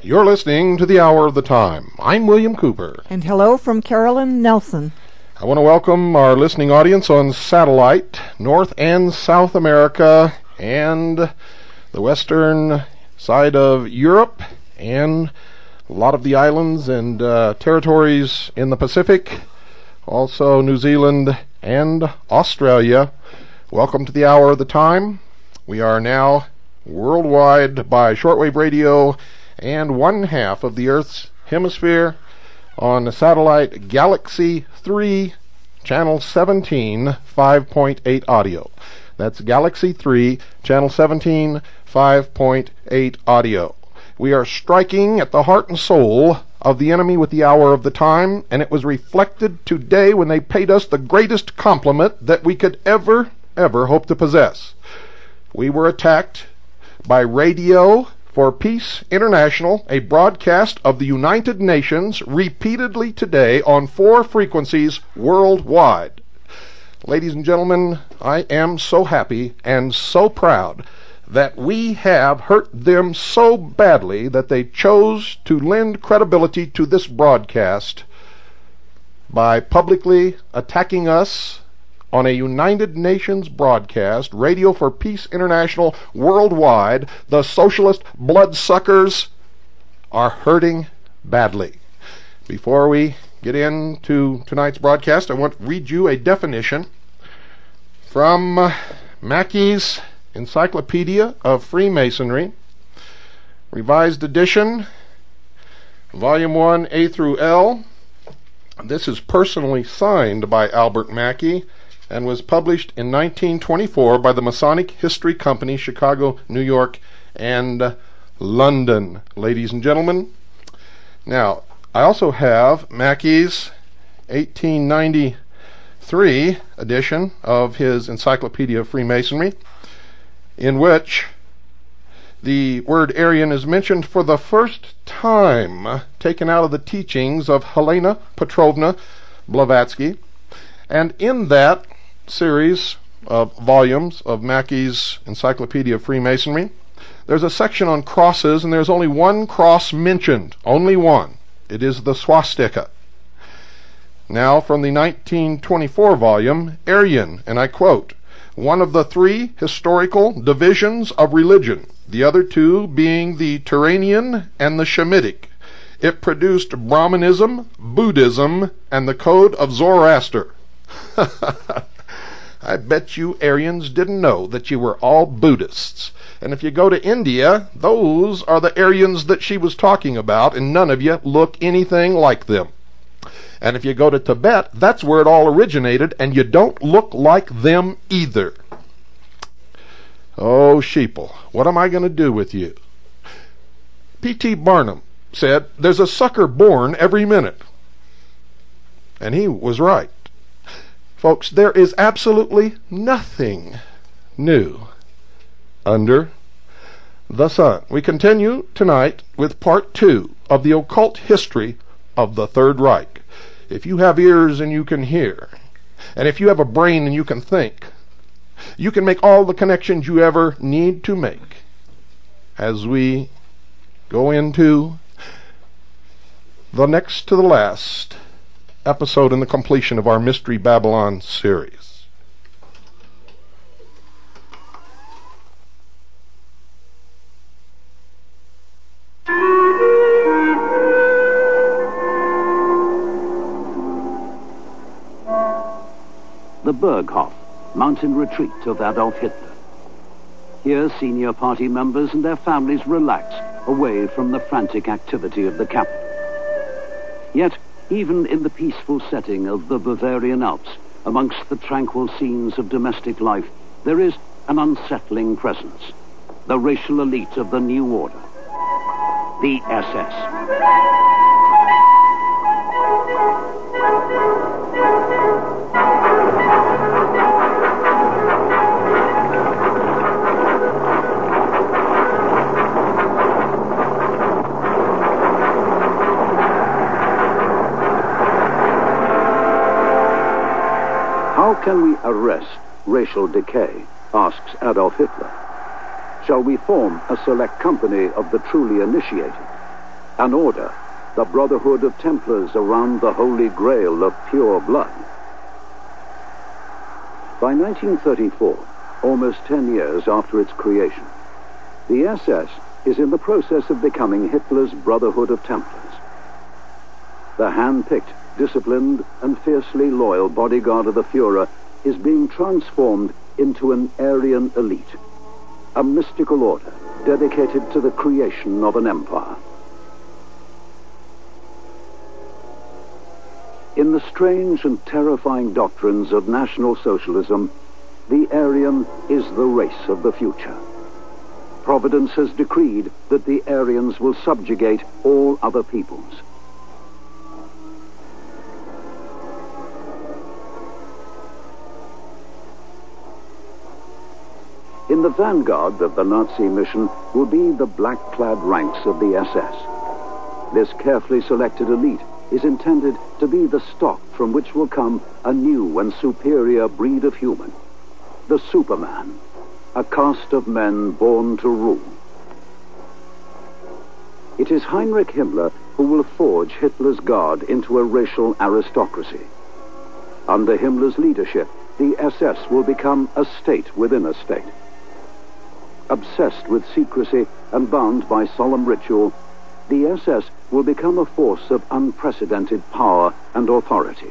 You're listening to the Hour of the Time. I'm William Cooper. And hello from Carolyn Nelson. I want to welcome our listening audience on satellite, North and South America, and the western side of Europe, and a lot of the islands and territories in the Pacific, also New Zealand and Australia. Welcome to the Hour of the Time. We are now worldwide by shortwave radio and one half of the Earth's hemisphere on the satellite Galaxy 3, channel 17, 5.8 audio. That's Galaxy 3, channel 17, 5.8 audio. We are striking at the heart and soul of the enemy with the Hour of the Time, and it was reflected today when they paid us the greatest compliment that we could ever hope to possess. We were attacked by Radio for Peace International, a broadcast of the United Nations, repeatedly today on 4 frequencies worldwide. Ladies and gentlemen, I am so happy and so proud that we have hurt them so badly that they chose to lend credibility to this broadcast by publicly attacking us on a United Nations broadcast, Radio for Peace International worldwide. The socialist bloodsuckers are hurting badly. Before we get into tonight's broadcast, I want to read you a definition from Mackey's Encyclopedia of Freemasonry, Revised Edition, Volume 1, A through L. This is personally signed by Albert Mackey and was published in 1924 by the Masonic History Company, Chicago, New York, and London, ladies and gentlemen. Now, I also have Mackey's 1893 edition of his Encyclopedia of Freemasonry, in which the word Aryan is mentioned for the first time, taken out of the teachings of Helena Petrovna Blavatsky. And in that series of volumes of Mackey's Encyclopedia of Freemasonry, there's a section on crosses, and there's only one cross mentioned, only one. It is the swastika. Now, from the 1924 volume, Aryan, and I quote, "One of the 3 historical divisions of religion, the other 2 being the Turanian and the Shemitic. It produced Brahmanism, Buddhism, and the Code of Zoroaster." I bet you Aryans didn't know that you were all Buddhists. And if you go to India, those are the Aryans that she was talking about, and none of you look anything like them. And if you go to Tibet, that's where it all originated, and you don't look like them either. Oh, sheeple, what am I going to do with you? P.T. Barnum said, "There's a sucker born every minute." And he was right. Folks, there is absolutely nothing new under the sun. We continue tonight with part 2 of the occult history of the Third Reich. If you have ears and you can hear, and if you have a brain and you can think, you can make all the connections you ever need to make as we go into the next to the last episode in the completion of our Mystery Babylon series. Berghof, mountain retreat of Adolf Hitler. Here, senior party members and their families relax away from the frantic activity of the capital. Yet, even in the peaceful setting of the Bavarian Alps, amongst the tranquil scenes of domestic life, there is an unsettling presence. The racial elite of the new order. The SS. How can we arrest racial decay, asks Adolf Hitler. Shall we form a select company of the truly initiated? An order, the Brotherhood of Templars around the Holy Grail of pure blood? By 1934, almost 10 years after its creation, the SS is in the process of becoming Hitler's Brotherhood of Templars. The hand-picked, disciplined, and fiercely loyal bodyguard of the Führer is being transformed into an Aryan elite, a mystical order dedicated to the creation of an empire. In the strange and terrifying doctrines of National Socialism, the Aryan is the race of the future. Providence has decreed that the Aryans will subjugate all other peoples. In the vanguard of the Nazi mission will be the black-clad ranks of the SS. This carefully selected elite is intended to be the stock from which will come a new and superior breed of human, the Superman, a caste of men born to rule. It is Heinrich Himmler who will forge Hitler's guard into a racial aristocracy. Under Himmler's leadership, the SS will become a state within a state. Obsessed with secrecy and bound by solemn ritual, the SS will become a force of unprecedented power and authority.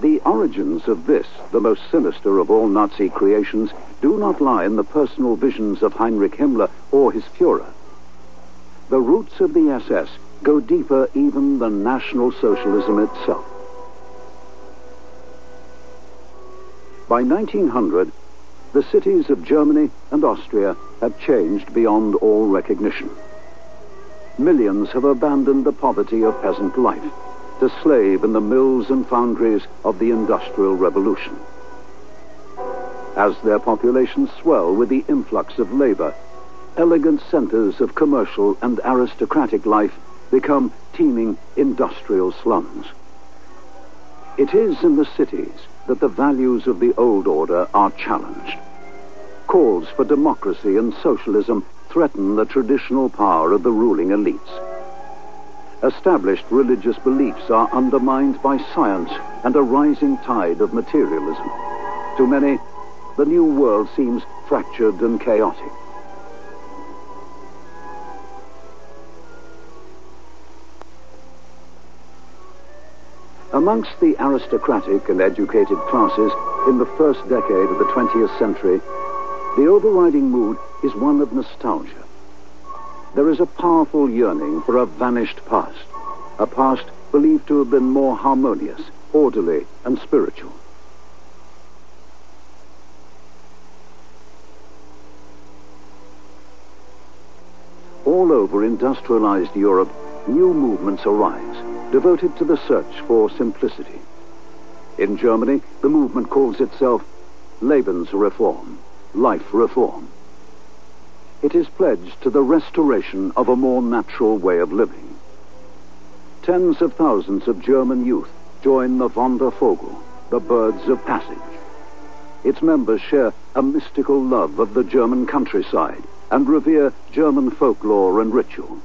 The origins of this, the most sinister of all Nazi creations, do not lie in the personal visions of Heinrich Himmler or his Führer. The roots of the SS go deeper even than National Socialism itself. By 1900, the cities of Germany and Austria have changed beyond all recognition. Millions have abandoned the poverty of peasant life to slave in the mills and foundries of the Industrial Revolution. As their populations swell with the influx of labor, elegant centers of commercial and aristocratic life become teeming industrial slums. It is in the cities that the values of the old order are challenged. Calls for democracy and socialism threaten the traditional power of the ruling elites. Established religious beliefs are undermined by science and a rising tide of materialism. To many, the new world seems fractured and chaotic. Amongst the aristocratic and educated classes in the first decade of the 20th century, the overriding mood is one of nostalgia. There is a powerful yearning for a vanished past, a past believed to have been more harmonious, orderly, and spiritual. All over industrialized Europe, new movements arise, devoted to the search for simplicity. In Germany, the movement calls itself Lebensreform, life reform. It is pledged to the restoration of a more natural way of living. Tens of thousands of German youth join the Wandervogel, the birds of passage. Its members share a mystical love of the German countryside and revere German folklore and ritual.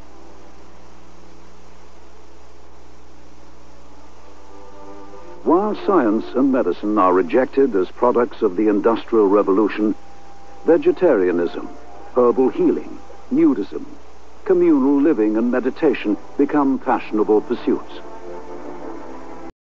While science and medicine are rejected as products of the Industrial Revolution, vegetarianism, herbal healing, nudism, communal living and meditation become fashionable pursuits.